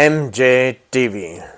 MJ TV।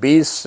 20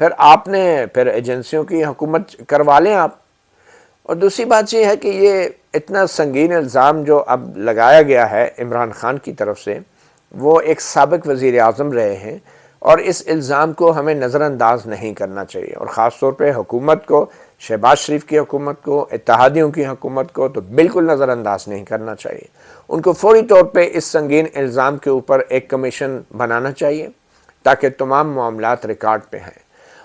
پھر آپ نے پھر ایجنسیوں کی حکومت کروا لیں آپ۔ اور دوسری بات یہ ہے کہ یہ اتنا سنگین الزام جو اب لگایا گیا ہے عمران خان کی طرف سے، وہ ایک سابق وزیر اعظم رہے ہیں، اور اس الزام کو ہمیں نظر انداز نہیں کرنا چاہیے، اور خاص طور پہ حکومت کو، شہباز شریف کی حکومت کو، اتحادیوں کی حکومت کو تو بالکل نظر انداز نہیں کرنا چاہیے۔ ان کو فوری طور پہ اس سنگین الزام کے اوپر ایک کمیشن بنانا چاہیے تاکہ تمام معاملات ریکارڈ پہ ہیں۔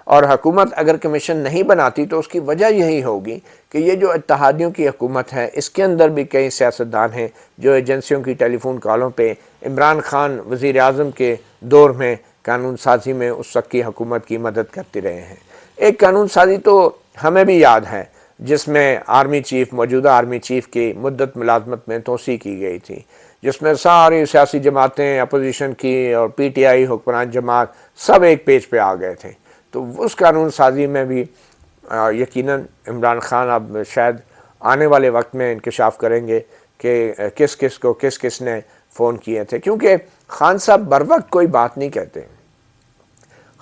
اور حکومت اگر کمیشن نہیں بناتی تو اس کی وجہ یہی ہوگی کہ یہ جو اتحادیوں کی حکومت ہے، اس کے اندر بھی کئی سیاستدان ہیں جو ایجنسیوں کی ٹیلی فون کالوں پہ عمران خان وزیر اعظم کے دور میں قانون سازی میں اس وقت کی حکومت کی مدد کرتے رہے ہیں۔ ایک قانون سازی تو ہمیں بھی یاد ہے جس میں آرمی چیف، موجودہ آرمی چیف کی مدت ملازمت میں توسیع کی گئی تھی، جس میں ساری سیاسی جماعتیں، اپوزیشن کی اور پی ٹی آئی حکمران جماعت سب ایک پیج پہ آ گئے تھے۔ تو اس قانون سازی میں بھی یقیناً عمران خان اب شاید آنے والے وقت میں انکشاف کریں گے کہ کس کس کو کس کس نے فون کیے تھے، کیونکہ خان صاحب بر وقت کوئی بات نہیں کہتے۔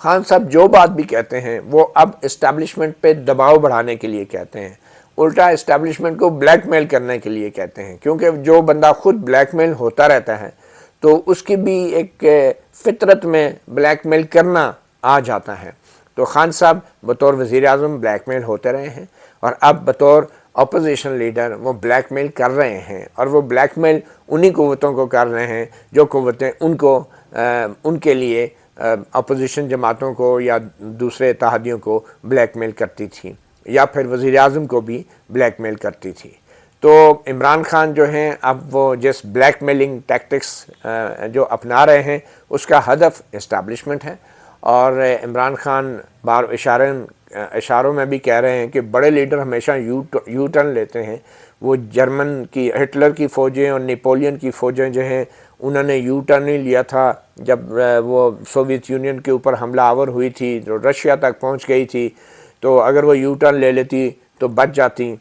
خان صاحب جو بات بھی کہتے ہیں وہ اب اسٹیبلشمنٹ پہ دباؤ بڑھانے کے لیے کہتے ہیں، الٹا اسٹیبلشمنٹ کو بلیک میل کرنے کے لیے کہتے ہیں، کیونکہ جو بندہ خود بلیک میل ہوتا رہتا ہے تو اس کی بھی ایک فطرت میں بلیک میل کرنا آ جاتا ہے۔ تو خان صاحب بطور وزیر اعظم بلیک میل ہوتے رہے ہیں، اور اب بطور اپوزیشن لیڈر وہ بلیک میل کر رہے ہیں، اور وہ بلیک میل انہی قوتوں کو کر رہے ہیں جو قوتیں ان کے لیے اپوزیشن جماعتوں کو یا دوسرے اتحادیوں کو بلیک میل کرتی تھیں، یا پھر وزیر اعظم کو بھی بلیک میل کرتی تھی۔ تو عمران خان جو ہیں اب وہ جس بلیک میلنگ ٹیکٹکس جو اپنا رہے ہیں اس کا ہدف اسٹیبلشمنٹ ہے، اور عمران خان بار اشاروں میں بھی کہہ رہے ہیں کہ بڑے لیڈر ہمیشہ یو ٹرن لیتے ہیں۔ وہ جرمن کی، ہٹلر کی فوجیں اور نیپولین کی فوجیں جو ہیں انہوں نے یو ٹرن ہی لیا تھا جب وہ سوویت یونین کے اوپر حملہ آور ہوئی تھی، جو رشیا تک پہنچ گئی تھی، تو اگر وہ یو ٹرن لے لیتی تو بچ جاتی۔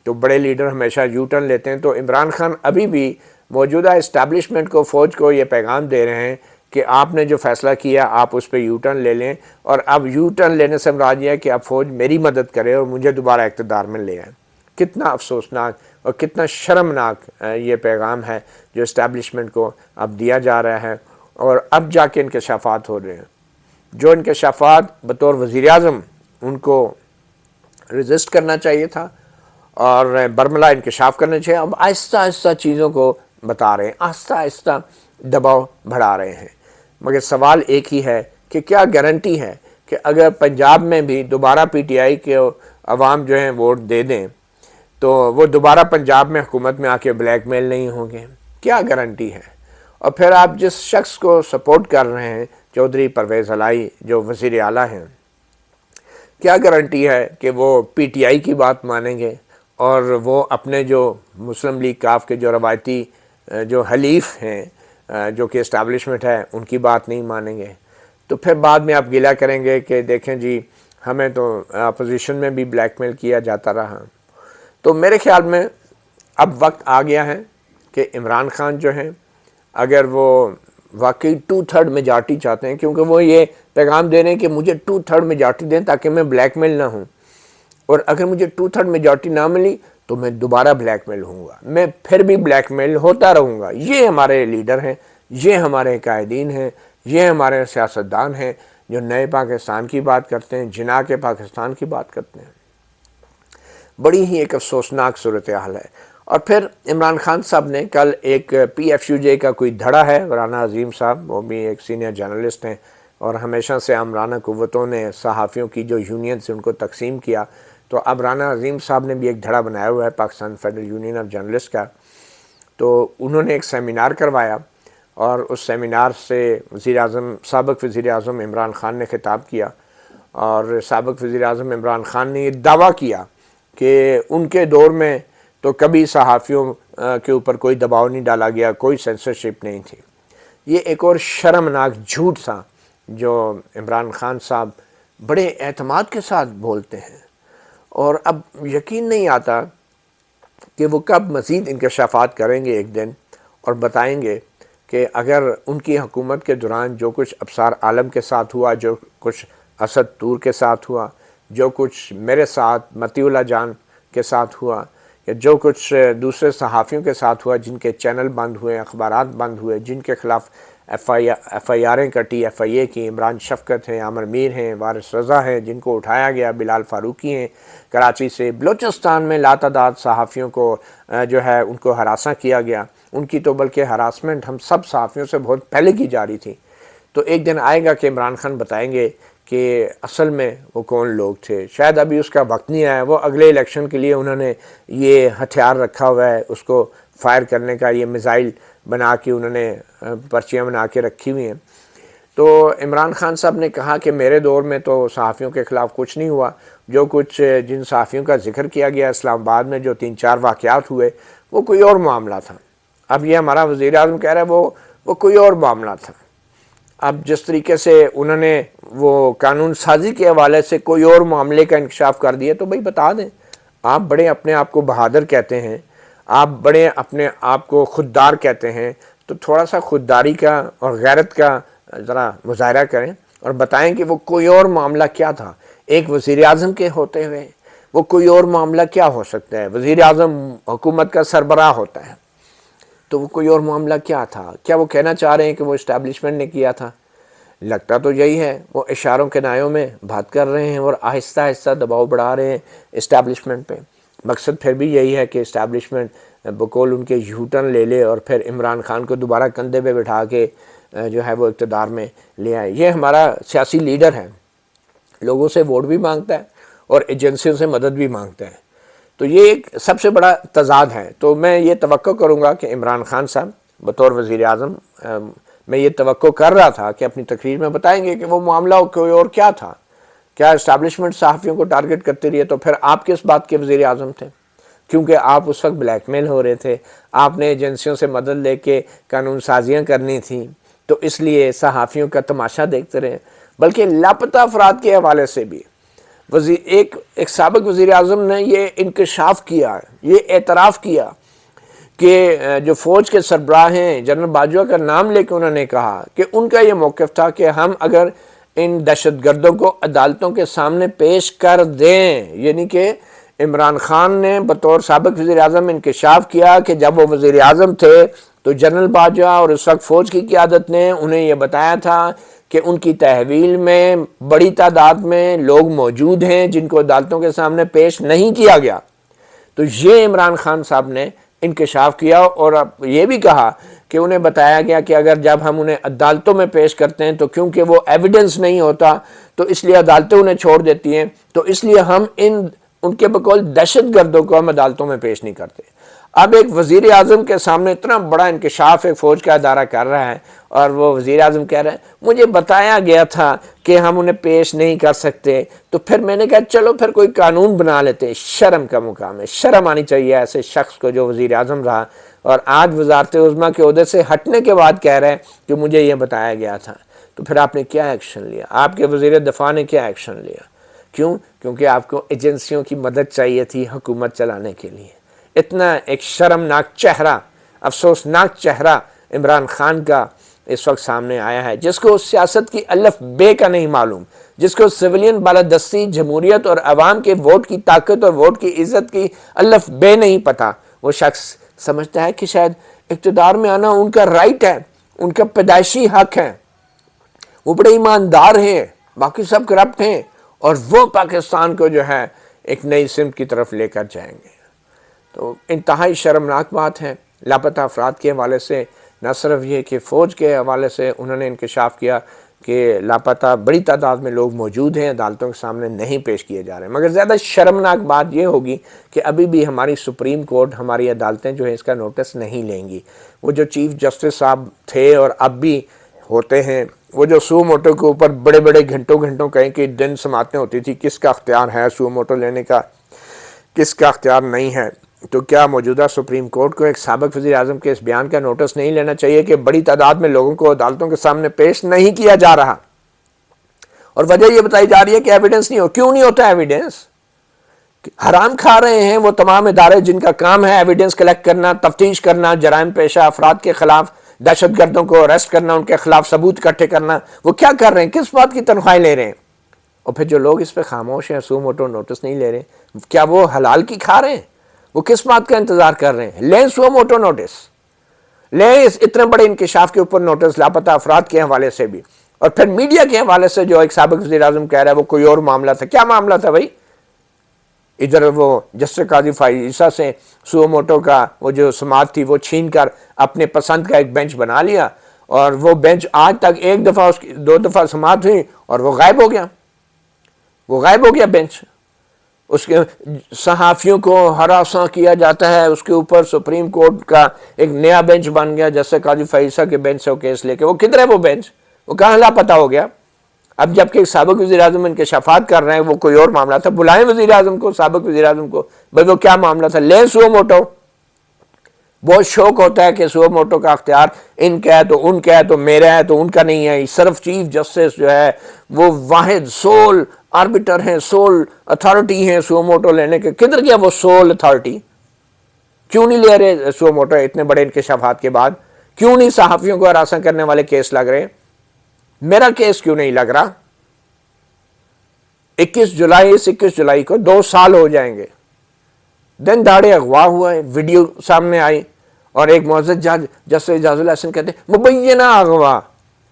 تو بڑے لیڈر ہمیشہ یو ٹرن لیتے ہیں۔ تو عمران خان ابھی بھی موجودہ اسٹیبلشمنٹ کو، فوج کو یہ پیغام دے رہے ہیں کہ آپ نے جو فیصلہ کیا آپ اس پہ یو ٹرن لے لیں، اور اب یو ٹرن لینے سے مراد یہ ہے کہ اب فوج میری مدد کرے اور مجھے دوبارہ اقتدار میں لے آئے۔ کتنا افسوسناک اور کتنا شرمناک یہ پیغام ہے جو اسٹیبلشمنٹ کو اب دیا جا رہا ہے، اور اب جا کے انکشافات ہو رہے ہیں۔ جو انکشافات بطور وزیر اعظم ان کو ریزسٹ کرنا چاہیے تھا اور برملا انکشاف کرنا چاہیے، اب آہستہ آہستہ چیزوں کو بتا رہے ہیں، آہستہ آہستہ دباؤ بڑھا رہے ہیں۔ مگر سوال ایک ہی ہے کہ کیا گارنٹی ہے کہ اگر پنجاب میں بھی دوبارہ پی ٹی آئی کے عوام جو ہیں ووٹ دے دیں تو وہ دوبارہ پنجاب میں حکومت میں آ کے بلیک میل نہیں ہوں گے؟ کیا گارنٹی ہے؟ اور پھر آپ جس شخص کو سپورٹ کر رہے ہیں، چودھری پرویز علائی جو وزیر اعلیٰ ہیں، کیا گارنٹی ہے کہ وہ پی ٹی آئی کی بات مانیں گے اور وہ اپنے جو مسلم لیگ کاف کے جو روایتی جو حلیف ہیں جو کہ اسٹیبلشمنٹ ہے ان کی بات نہیں مانیں گے؟ تو پھر بعد میں آپ گلہ کریں گے کہ دیکھیں جی ہمیں تو اپوزیشن میں بھی بلیک میل کیا جاتا رہا۔ تو میرے خیال میں اب وقت آ گیا ہے کہ عمران خان جو ہیں اگر وہ واقعی 2/3 میجارٹی چاہتے ہیں، کیونکہ وہ یہ پیغام دے رہے ہیں کہ مجھے 2/3 میجارٹی دیں تاکہ میں بلیک میل نہ ہوں، اور اگر مجھے 2/3 میجارٹی نہ ملی تو میں دوبارہ بلیک میل ہوں گا، میں پھر بھی بلیک میل ہوتا رہوں گا۔ یہ ہمارے لیڈر ہیں، یہ ہمارے قائدین ہیں، یہ ہمارے سیاستدان ہیں جو نئے پاکستان کی بات کرتے ہیں، جناح کے پاکستان کی بات کرتے ہیں۔ بڑی ہی ایک افسوسناک صورتحال ہے۔ اور پھر عمران خان صاحب نے کل ایک پی ایف یو جے کا کوئی دھڑا ہے، رانا عظیم صاحب وہ بھی ایک سینئر جرنلسٹ ہیں اور ہمیشہ سے آمرانہ قوتوں نے صحافیوں کی جو یونین سے ان کو تقسیم کیا، تو اب رانا عظیم صاحب نے بھی ایک دھڑا بنایا ہوا ہے Pakistan federal union of journalist کا۔ تو انہوں نے ایک سیمینار کروایا اور اس سیمینار سے سابق وزیر اعظم عمران خان نے خطاب کیا، اور سابق وزیر اعظم عمران خان نے یہ دعویٰ کیا کہ ان کے دور میں تو کبھی صحافیوں کے اوپر کوئی دباؤ نہیں ڈالا گیا، کوئی سینسرشپ نہیں تھی۔ یہ ایک اور شرمناک جھوٹ تھا جو عمران خان صاحب بڑے اعتماد کے ساتھ بولتے ہیں، اور اب یقین نہیں آتا کہ وہ کب مزید انکشافات کریں گے ایک دن اور بتائیں گے کہ اگر ان کی حکومت کے دوران جو کچھ ابصار عالم کے ساتھ ہوا، جو کچھ اسد طور کے ساتھ ہوا، جو کچھ میرے ساتھ مطیع اللہ جان کے ساتھ ہوا، یا جو کچھ دوسرے صحافیوں کے ساتھ ہوا جن کے چینل بند ہوئے، اخبارات بند ہوئے، جن کے خلاف ایف آئی آریں کٹی، ایف آئی اے کی، عمران شفقت ہیں، عامر میر ہیں، وارث رضا ہیں جن کو اٹھایا گیا، بلال فاروقی ہیں کراچی سے، بلوچستان میں لاتعداد صحافیوں کو جو ہے ان کو ہراساں کیا گیا، ان کی تو بلکہ ہراسمنٹ ہم سب صحافیوں سے بہت پہلے کی جا رہی تھی۔ تو ایک دن آئے گا کہ عمران خان بتائیں گے کہ اصل میں وہ کون لوگ تھے، شاید ابھی اس کا وقت نہیں آیا، وہ اگلے الیکشن کے لیے انہوں نے یہ ہتھیار رکھا ہوا ہے اس کو فائر کرنے کا، یہ میزائل بنا کے انہوں نے پرچیاں بنا کے رکھی ہوئی ہیں۔ تو عمران خان صاحب نے کہا کہ میرے دور میں تو صحافیوں کے خلاف کچھ نہیں ہوا، جو کچھ جن صحافیوں کا ذکر کیا گیا اسلام آباد میں جو 3-4 واقعات ہوئے وہ کوئی اور معاملہ تھا۔ اب یہ ہمارا وزیر اعظم کہہ رہا ہے وہ کوئی اور معاملہ تھا۔ اب جس طریقے سے انہوں نے وہ قانون سازی کے حوالے سے کوئی اور معاملے کا انکشاف کر دیا، تو بھائی بتا دیں، آپ بڑے اپنے آپ کو بہادر کہتے ہیں، آپ بڑے اپنے آپ کو خوددار کہتے ہیں، تو تھوڑا سا خودداری کا اور غیرت کا ذرا مظاہرہ کریں اور بتائیں کہ وہ کوئی اور معاملہ کیا تھا۔ ایک وزیر اعظم کے ہوتے ہوئے وہ کوئی اور معاملہ کیا ہو سکتا ہے؟ وزیر اعظم حکومت کا سربراہ ہوتا ہے، تو وہ کوئی اور معاملہ کیا تھا؟ کیا وہ کہنا چاہ رہے ہیں کہ وہ اسٹیبلشمنٹ نے کیا تھا؟ لگتا تو یہی ہے، وہ اشاروں کنایوں میں بات کر رہے ہیں اور آہستہ آہستہ دباؤ بڑھا رہے ہیں اسٹیبلشمنٹ پہ۔ مقصد پھر بھی یہی ہے کہ اسٹیبلشمنٹ بقول ان کے یو ٹرن لے لے اور پھر عمران خان کو دوبارہ کندھے پہ بٹھا کے جو ہے وہ اقتدار میں لے آئے۔ یہ ہمارا سیاسی لیڈر ہے، لوگوں سے ووٹ بھی مانگتا ہے اور ایجنسیوں سے مدد بھی مانگتا ہے، تو یہ ایک سب سے بڑا تضاد ہے۔ تو میں یہ توقع کروں گا کہ عمران خان صاحب بطور وزیر اعظم، میں یہ توقع کر رہا تھا کہ اپنی تقریر میں بتائیں گے کہ وہ معاملہ کوئی اور کیا تھا۔ کیا اسٹیبلشمنٹ صحافیوں کو ٹارگٹ کرتے رہی؟ تو پھر آپ کس بات کے وزیر اعظم تھے؟ کیونکہ آپ اس وقت بلیک میل ہو رہے تھے، آپ نے ایجنسیوں سے مدد لے کے قانون سازیاں کرنی تھیں، تو اس لیے صحافیوں کا تماشا دیکھتے رہے۔ بلکہ لاپتہ افراد کے حوالے سے بھی ایک سابق وزیر اعظم نے یہ انکشاف کیا، یہ اعتراف کیا کہ جو فوج کے سربراہ ہیں جنرل باجوہ کا نام لے کے انہوں نے کہا کہ ان کا یہ موقف تھا کہ ہم اگر ان دہشت گردوں کو عدالتوں کے سامنے پیش کر دیں، یعنی کہ عمران خان نے بطور سابق وزیر اعظم انکشاف کیا کہ جب وہ وزیر اعظم تھے تو جنرل باجوہ اور اس وقت فوج کی قیادت نے انہیں یہ بتایا تھا کہ ان کی تحویل میں بڑی تعداد میں لوگ موجود ہیں جن کو عدالتوں کے سامنے پیش نہیں کیا گیا۔ تو یہ عمران خان صاحب نے انکشاف کیا اور یہ بھی کہا کہ انہیں بتایا گیا کہ اگر جب ہم انہیں عدالتوں میں پیش کرتے ہیں تو کیونکہ وہ ایویڈنس نہیں ہوتا تو اس لیے عدالتیں انہیں چھوڑ دیتی ہیں، تو اس لیے ہم ان کے بقول دہشت گردوں کو ہم عدالتوں میں پیش نہیں کرتے۔ اب ایک وزیر اعظم کے سامنے اتنا بڑا انکشاف ایک فوج کا ادارہ کر رہا ہے اور وہ وزیر اعظم کہہ رہے ہیں مجھے بتایا گیا تھا کہ ہم انہیں پیش نہیں کر سکتے، تو پھر میں نے کہا چلو پھر کوئی قانون بنا لیتے۔ شرم کا مقام ہے، شرم آنی چاہیے ایسے شخص کو جو وزیر اعظم رہا اور آج وزارت عظمیٰ کے عہدے سے ہٹنے کے بعد کہہ رہے ہیں کہ مجھے یہ بتایا گیا تھا۔ تو پھر آپ نے کیا ایکشن لیا؟ آپ کے وزیر دفاع نے کیا ایکشن لیا؟ کیوں؟ کیونکہ آپ کو ایجنسیوں کی مدد چاہیے تھی حکومت چلانے کے لیے۔ اتنا ایک شرمناک چہرہ، افسوسناک چہرہ عمران خان کا اس وقت سامنے آیا ہے، جس کو سیاست کی الف بے کا نہیں معلوم، جس کو سویلین بالادستی، جمہوریت اور عوام کے ووٹ کی طاقت اور ووٹ کی عزت کی الف بے نہیں پتہ۔ وہ شخص سمجھتا ہے کہ شاید اقتدار میں آنا ان کا رائٹ ہے، ان کا پیدائشی حق ہے، وہ بڑے ایماندار ہیں، باقی سب کرپٹ ہیں، اور وہ پاکستان کو جو ہے ایک نئی سمت کی طرف لے کر جائیں گے۔ تو انتہائی شرمناک بات ہے۔ لاپتہ افراد کے حوالے سے نہ صرف یہ کہ فوج کے حوالے سے انہوں نے انکشاف کیا کہ لاپتہ بڑی تعداد میں لوگ موجود ہیں، عدالتوں کے سامنے نہیں پیش کیے جا رہے ہیں، مگر زیادہ شرمناک بات یہ ہوگی کہ ابھی بھی ہماری سپریم کورٹ، ہماری عدالتیں جو ہیں اس کا نوٹس نہیں لیں گی۔ وہ جو چیف جسٹس صاحب تھے اور اب بھی ہوتے ہیں، وہ جو سو موٹو کے اوپر بڑے بڑے گھنٹوں کہیں کہ دن سماعتیں ہوتی تھی، کس کا اختیار ہے سو موٹو لینے کا، کس کا اختیار نہیں ہے، تو کیا موجودہ سپریم کورٹ کو ایک سابق وزیر اعظم کے اس بیان کا نوٹس نہیں لینا چاہیے کہ بڑی تعداد میں لوگوں کو عدالتوں کے سامنے پیش نہیں کیا جا رہا؟ اور وجہ یہ بتائی جا رہی ہے کہ ایویڈنس نہیں ہو۔ کیوں نہیں ہوتا ایویڈنس؟ حرام کھا رہے ہیں وہ تمام ادارے جن کا کام ہے ایویڈنس کلیکٹ کرنا، تفتیش کرنا، جرائم پیشہ افراد کے خلاف، دہشت گردوں کو اریسٹ کرنا، ان کے خلاف ثبوت اکٹھے کرنا۔ وہ کیا کر رہے ہیں؟ کس بات کی تنخواہیں لے رہے ہیں؟ اور پھر جو لوگ اس پہ خاموش ہیں، سو موٹو نوٹس نہیں لے رہے، کیا وہ حلال کی کھا رہے ہیں؟ وہ کس بات کا انتظار کر رہے ہیں؟ لیں سو موٹو نوٹس، لیں اس اتنے بڑے انکشاف کے اوپر نوٹس، لاپتہ افراد کے حوالے سے بھی، اور پھر میڈیا کے حوالے سے جو ایک سابق وزیر اعظم کہہ رہا ہے وہ کوئی اور معاملہ تھا۔ کیا معاملہ تھا بھائی؟ ادھر وہ جسٹس قاضی فائزہ سے سو موٹو کا وہ جو سماعت تھی وہ چھین کر اپنے پسند کا ایک بینچ بنا لیا، اور وہ بینچ آج تک ایک دفعہ اس کی 2 دفعہ سماعت ہوئی اور وہ غائب ہو گیا، وہ غائب ہو گیا بینچ۔ اس کے صحافیوں کو ہراساں کیا جاتا ہے، اس کے اوپر سپریم کورٹ کا ایک نیا بینچ بن گیا جسٹس قاضی فائزہ کے بینچ سے وہ کیس لے کے، وہ کدھر ہے وہ بینچ؟ وہ کہاں لاپتہ ہو گیا؟ اب جبکہ سابق وزیر اعظم انکشافات کر رہے ہیں وہ کوئی اور معاملہ تھا، بلائیں وزیر اعظم کو، سابق وزیر اعظم کو، بھائی وہ کیا معاملہ تھا، لیں سو موٹو۔ بہت شوق ہوتا ہے کہ سو موٹو کا اختیار ان کا ہے تو ان کا ہے، تو میرا ہے تو ان کا نہیں ہے۔ صرف چیف جسٹس جو ہے وہ واحد سول آربیٹر ہیں، سول اتھارٹی ہیں سو موٹو لینے کے۔ کدھر گیا وہ سول اتھارٹی؟ کیوں نہیں لے رہے سو موٹو اتنے بڑے انکشافات کے بعد؟ کیوں نہیں صحافیوں کو ہراساں کرنے والے کیس لگ رہے؟ میرا کیس کیوں نہیں لگ رہا؟ 21 جولائی کو 2 سال ہو جائیں گے، دن دہاڑے اغوا ہوا ہے، ویڈیو سامنے آئی، اور ایک معزز جج جسٹس اعجاز اللہ احسن کہتے ہیں مبینہ اغوا،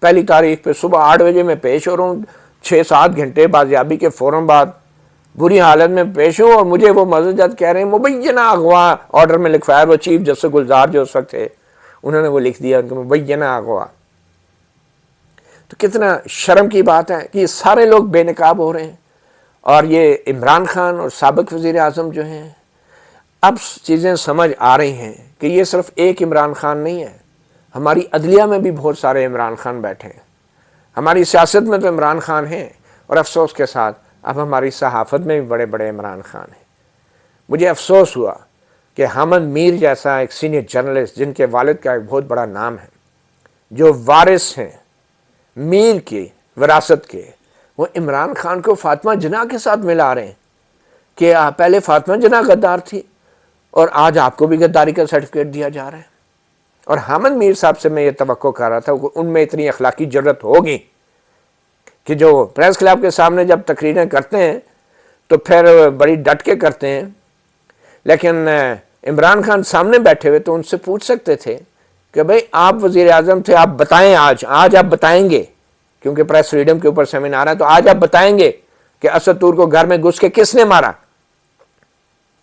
پہلی تاریخ پہ صبح 8 بجے میں پیش ہو رہا ہوں، 6-7 گھنٹے بازیابی کے فوراً بعد بری حالت میں پیش ہوں، اور مجھے وہ معزز جج کہہ رہے ہیں مبینہ اغوا، آرڈر میں لکھوایا، وہ چیف جسٹس گلزار جو اس وقت تھے انہوں نے وہ لکھ دیا ان کو مبینہ اغوا۔ تو کتنا شرم کی بات ہے کہ یہ سارے لوگ بے نقاب ہو رہے ہیں، اور یہ عمران خان اور سابق وزیر اعظم جو ہیں اب چیزیں سمجھ آ رہی ہیں کہ یہ صرف ایک عمران خان نہیں ہے، ہماری عدلیہ میں بھی بہت سارے عمران خان بیٹھے ہیں، ہماری سیاست میں تو عمران خان ہیں، اور افسوس کے ساتھ اب ہماری صحافت میں بھی بڑے بڑے عمران خان ہیں۔ مجھے افسوس ہوا کہ حامد میر جیسا ایک سینئر جرنلسٹ جن کے والد کا ایک بہت بڑا نام ہے، جو وارث ہیں میر کی وراثت کے، وہ عمران خان کو فاطمہ جناح کے ساتھ ملا رہے ہیں کہ پہلے فاطمہ جناح غدار تھی اور آج آپ کو بھی غداری کا سرٹیفکیٹ دیا جا رہا ہے۔ اور حامد میر صاحب سے میں یہ توقع کر رہا تھا کہ ان میں اتنی اخلاقی جرات ہوگی کہ جو پریس کلب کے سامنے جب تقریریں کرتے ہیں تو پھر بڑی ڈٹ کے کرتے ہیں، لیکن عمران خان سامنے بیٹھے ہوئے تو ان سے پوچھ سکتے تھے کہ بھئی آپ وزیر اعظم تھے، آپ بتائیں آج آپ بتائیں گے، کیونکہ پریس فریڈم کے اوپر سیمینار ہے، تو آج آپ بتائیں گے کہ اسد طور کو گھر میں گھس کے کس نے مارا؟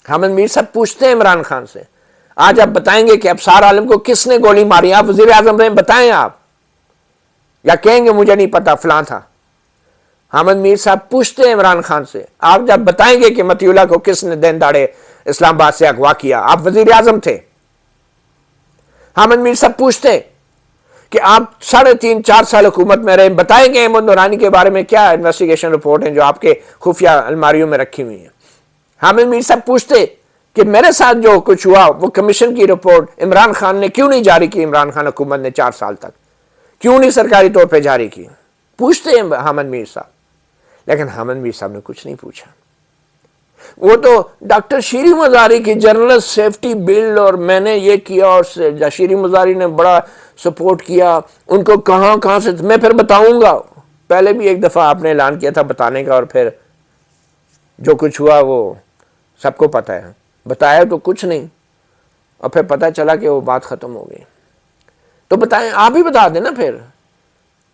حامد میر صاحب پوچھتے ہیں عمران خان سے، آج آپ بتائیں گے کہ ابصار عالم کو کس نے گولی ماری؟ آپ وزیر اعظم رہے، بتائیں آپ، یا کہیں گے مجھے نہیں پتا فلاں تھا؟ حامد میر صاحب پوچھتے ہیں عمران خان سے، آپ جب بتائیں گے کہ متی اللہ کو کس نے دن داڑے اسلام آباد سے اغوا کیا؟ آپ وزیر اعظم تھے۔ حامد میر صاحب پوچھتے کہ آپ 3.5-4 سال حکومت میں رہے، بتائیں گے احمد نورانی کے بارے میں کیا انویسٹیگیشن رپورٹ ہیں جو آپ کے خفیہ الماریوں میں رکھی ہوئی ہیں؟ حامد میر صاحب پوچھتے کہ میرے ساتھ جو کچھ ہوا وہ کمیشن کی رپورٹ عمران خان نے کیوں نہیں جاری کی؟ عمران خان حکومت نے 4 سال تک کیوں نہیں سرکاری طور پہ جاری کی؟ پوچھتے ہیں حامد میر صاحب، لیکن حامد میر صاحب نے کچھ نہیں پوچھا۔ وہ تو ڈاکٹر شیری مزاری کی جرنلسٹ سیفٹی بل اور میں نے یہ کیا، اور شیری مزاری نے بڑا سپورٹ کیا، ان کو کہاں سے میں پھر بتاؤں گا۔ پہلے بھی ایک دفعہ آپ نے اعلان کیا تھا بتانے کا، اور پھر جو کچھ ہوا وہ سب کو پتہ ہے، بتایا تو کچھ نہیں، اور پھر پتہ چلا کہ وہ بات ختم ہو گئی۔ تو بتائیں، آپ ہی بتا دیں نا، پھر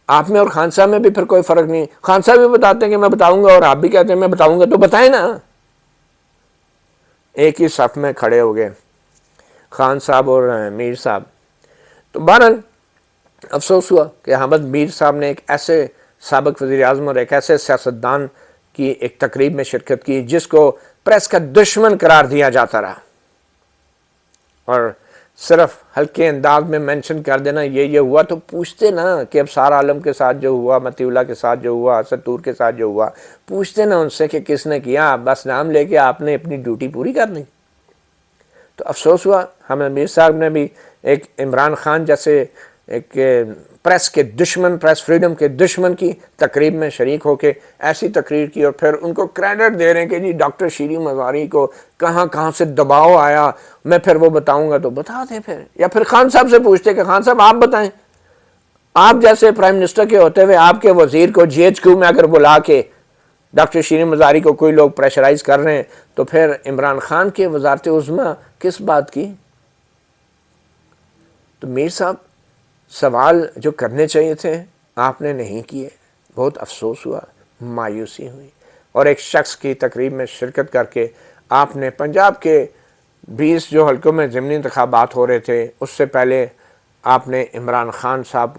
آپ میں اور خان صاحب میں بھی پھر کوئی فرق نہیں، خان صاحب بھی بتاتے ہیں کہ میں بتاؤں گا اور آپ بھی کہتے ہیں میں بتاؤں گا، تو بتائیں نا۔ ایک ہی صف میں کھڑے ہو گئے خان صاحب اور میر صاحب۔ تو بہرحال افسوس ہوا کہ حامد میر صاحب نے ایک ایسے سابق وزیر اعظم اور ایک ایسے سیاستدان کی ایک تقریب میں شرکت کی جس کو پریس کا دشمن قرار دیا جاتا رہا، اور صرف ہلکے انداز میں مینشن کر دینا یہ ہوا، تو پوچھتے نا کہ ابصار عالم کے ساتھ جو ہوا، متی اللہ کے ساتھ جو ہوا، اسد طور کے ساتھ جو ہوا، پوچھتے نا ان سے کہ کس نے کیا، بس نام لے کے آپ نے اپنی ڈیوٹی پوری کر دی۔ تو افسوس ہوا حامد میر صاحب نے بھی ایک عمران خان جیسے ایک پریس کے دشمن، پریس فریڈم کے دشمن کی تقریب میں شریک ہو کے ایسی تقریر کی، اور پھر ان کو کریڈٹ دے رہے ہیں کہ جی ڈاکٹر شیری مزاری کو کہاں سے دباؤ آیا، میں پھر وہ بتاؤں گا، تو بتا دیں پھر، یا پھر خان صاحب سے پوچھتے کہ خان صاحب آپ بتائیں، آپ جیسے پرائم منسٹر کے ہوتے ہوئے آپ کے وزیر کو GHQ میں اگر بلا کے ڈاکٹر شیرین مزاری کو کوئی لوگ پریشرائز کر رہے ہیں، تو پھر عمران خان کے وزارت عظمیٰ کس بات کی؟ تو میر صاحب سوال جو کرنے چاہیے تھے آپ نے نہیں کیے، بہت افسوس ہوا، مایوسی ہوئی، اور ایک شخص کی تقریب میں شرکت کر کے آپ نے پنجاب کے 20 جو حلقوں میں ضمنی انتخابات ہو رہے تھے اس سے پہلے آپ نے عمران خان صاحب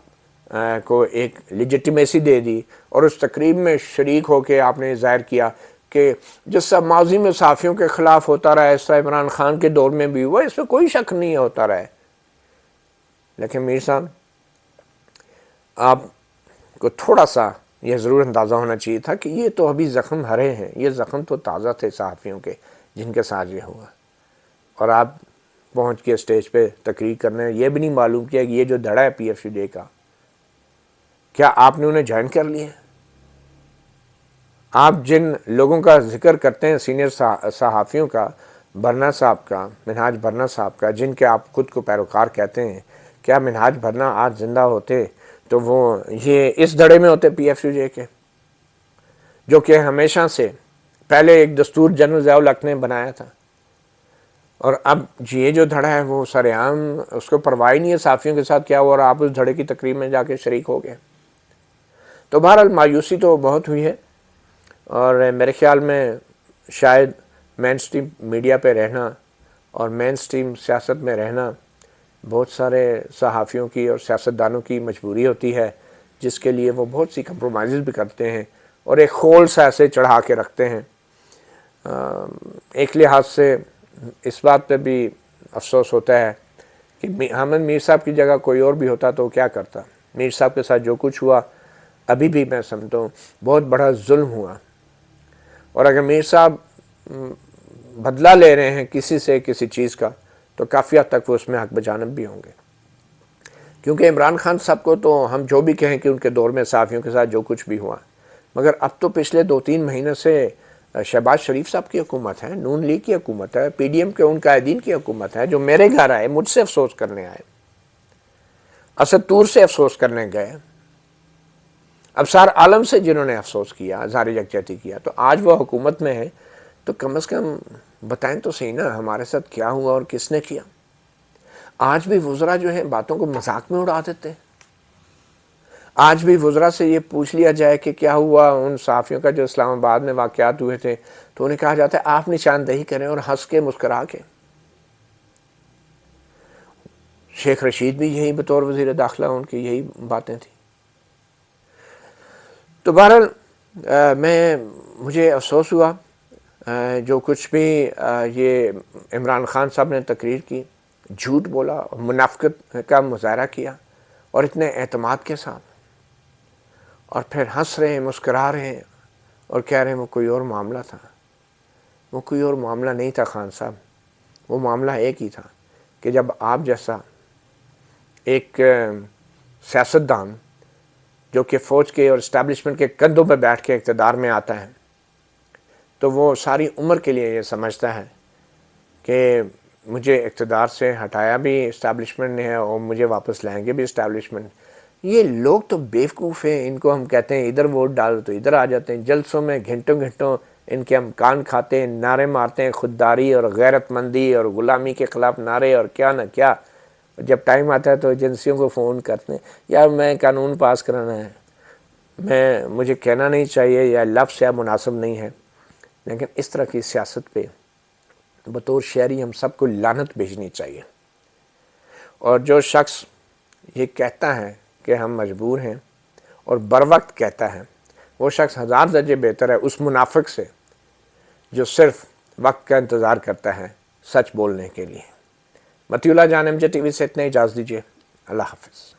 کو ایک لیجیٹیمیسی دے دی، اور اس تقریب میں شریک ہو کے آپ نے ظاہر کیا کہ جس طرح ماضی میں صحافیوں کے خلاف ہوتا رہا ہے اس طرح عمران خان کے دور میں بھی ہوا، اس میں کوئی شک نہیں ہوتا رہا ہے۔ لیکن میر صاحب آپ کو تھوڑا سا یہ ضرور اندازہ ہونا چاہیے تھا کہ یہ تو ابھی زخم ہرے ہیں، یہ زخم تو تازہ تھے صحافیوں کے جن کے ساتھ یہ ہوا، اور آپ پہنچ کے اسٹیج پہ تقریر کرنے، یہ بھی نہیں معلوم کیا کہ یہ جو دھڑا ہے پی ایف یو جے کا، کیا آپ نے انہیں جوائن کر لیا؟ آپ جن لوگوں کا ذکر کرتے ہیں سینئر صحافیوں کا، برنا صاحب کا، منہاج برنا صاحب کا، جن کے آپ خود کو پیروکار کہتے ہیں، کیا منہاج برنا آج زندہ ہوتے تو وہ یہ اس دھڑے میں ہوتے پی ایف یو جے کے، جو کہ ہمیشہ سے پہلے ایک دستور جنرل ضیاء الحق نے بنایا تھا، اور اب یہ جو دھڑا ہے وہ سر عام اس کو پرواہ نہیں ہے صحافیوں کے ساتھ کیا ہوا، اور آپ اس دھڑے کی تقریب میں جا کے شریک ہو گئے۔ تو بہرحال مایوسی تو بہت ہوئی ہے، اور میرے خیال میں شاید مین سٹریم میڈیا پہ رہنا اور مین سٹریم سیاست میں رہنا بہت سارے صحافیوں کی اور سیاستدانوں کی مجبوری ہوتی ہے، جس کے لیے وہ بہت سی کمپرومائزز بھی کرتے ہیں اور ایک خول سا ایسے چڑھا کے رکھتے ہیں۔ ایک لحاظ سے اس بات پہ بھی افسوس ہوتا ہے کہ حامد میر صاحب کی جگہ کوئی اور بھی ہوتا تو کیا کرتا۔ میر صاحب کے ساتھ جو کچھ ہوا ابھی بھی میں سمجھتا ہوں بہت بڑا ظلم ہوا، اور اگر میر صاحب بدلہ لے رہے ہیں کسی سے کسی چیز کا تو کافی حد تک وہ اس میں حق بجانب بھی ہوں گے، کیونکہ عمران خان صاحب کو تو ہم جو بھی کہیں کہ ان کے دور میں صحافیوں کے ساتھ جو کچھ بھی ہوا، مگر اب تو پچھلے 2-3 مہینے سے شہباز شریف صاحب کی حکومت ہے، نون لیگ کی حکومت ہے، پی ڈی ایم کے ان قائدین کی حکومت ہے، جو میرے گھر آئے، مجھ سے افسوس کرنے آئے، اسد طور سے افسوس کرنے گئے، ابصار عالم سے جنہوں نے افسوس کیا، اظہار یکجہتی کیا، تو آج وہ حکومت میں ہے، تو کم از کم بتائیں تو صحیح نا ہمارے ساتھ کیا ہوا اور کس نے کیا۔ آج بھی وزراء جو ہیں باتوں کو مذاق میں اڑا دیتے ہیں۔ آج بھی وزراء سے یہ پوچھ لیا جائے کہ کیا ہوا ان صحافیوں کا جو اسلام آباد میں واقعات ہوئے تھے، تو انہیں کہا جاتا ہے آپ نشاندہی کریں، اور ہنس کے مسکرا کے۔ شیخ رشید بھی یہی بطور وزیر داخلہ ان کی یہی باتیں تھیں۔ تو بہرحال مجھے افسوس ہوا جو کچھ بھی یہ عمران خان صاحب نے تقریر کی، جھوٹ بولا، منافقت کا مظاہرہ کیا، اور اتنے اعتماد کے ساتھ، اور پھر ہنس رہے ہیں، مسکرا رہے ہیں، اور کہہ رہے ہیں وہ کوئی اور معاملہ تھا۔ وہ کوئی اور معاملہ نہیں تھا خان صاحب، وہ معاملہ ایک ہی تھا کہ جب آپ جیسا ایک سیاستدان جو کہ فوج کے اور اسٹیبلشمنٹ کے کندھوں پہ بیٹھ کے اقتدار میں آتا ہے، تو وہ ساری عمر کے لیے یہ سمجھتا ہے کہ مجھے اقتدار سے ہٹایا بھی اسٹیبلشمنٹ نے ہے اور مجھے واپس لائیں گے بھی اسٹیبلشمنٹ۔ یہ لوگ تو بیوقوف ہیں، ان کو ہم کہتے ہیں ادھر ووٹ ڈال تو ادھر آ جاتے ہیں، جلسوں میں گھنٹوں گھنٹوں ان کے ہم کان کھاتے ہیں، نعرے مارتے ہیں خودداری اور غیرت مندی اور غلامی کے خلاف نعرے اور کیا نہ کیا۔ جب ٹائم آتا ہے تو ایجنسیوں کو فون کرتے ہیں یار میں قانون پاس کرانا ہے، مجھے کہنا نہیں چاہیے یا لفظ یا مناسب نہیں ہے، لیکن اس طرح کی سیاست پہ بطور شہری ہم سب کو لعنت بھیجنی چاہیے۔ اور جو شخص یہ کہتا ہے کہ ہم مجبور ہیں اور بر وقت کہتا ہے، وہ شخص 1000 درجے بہتر ہے اس منافق سے جو صرف وقت کا انتظار کرتا ہے سچ بولنے کے لیے۔ مطیع اللہ جان MJ TV سے اتنے اجازت دیجیے، اللہ حافظ۔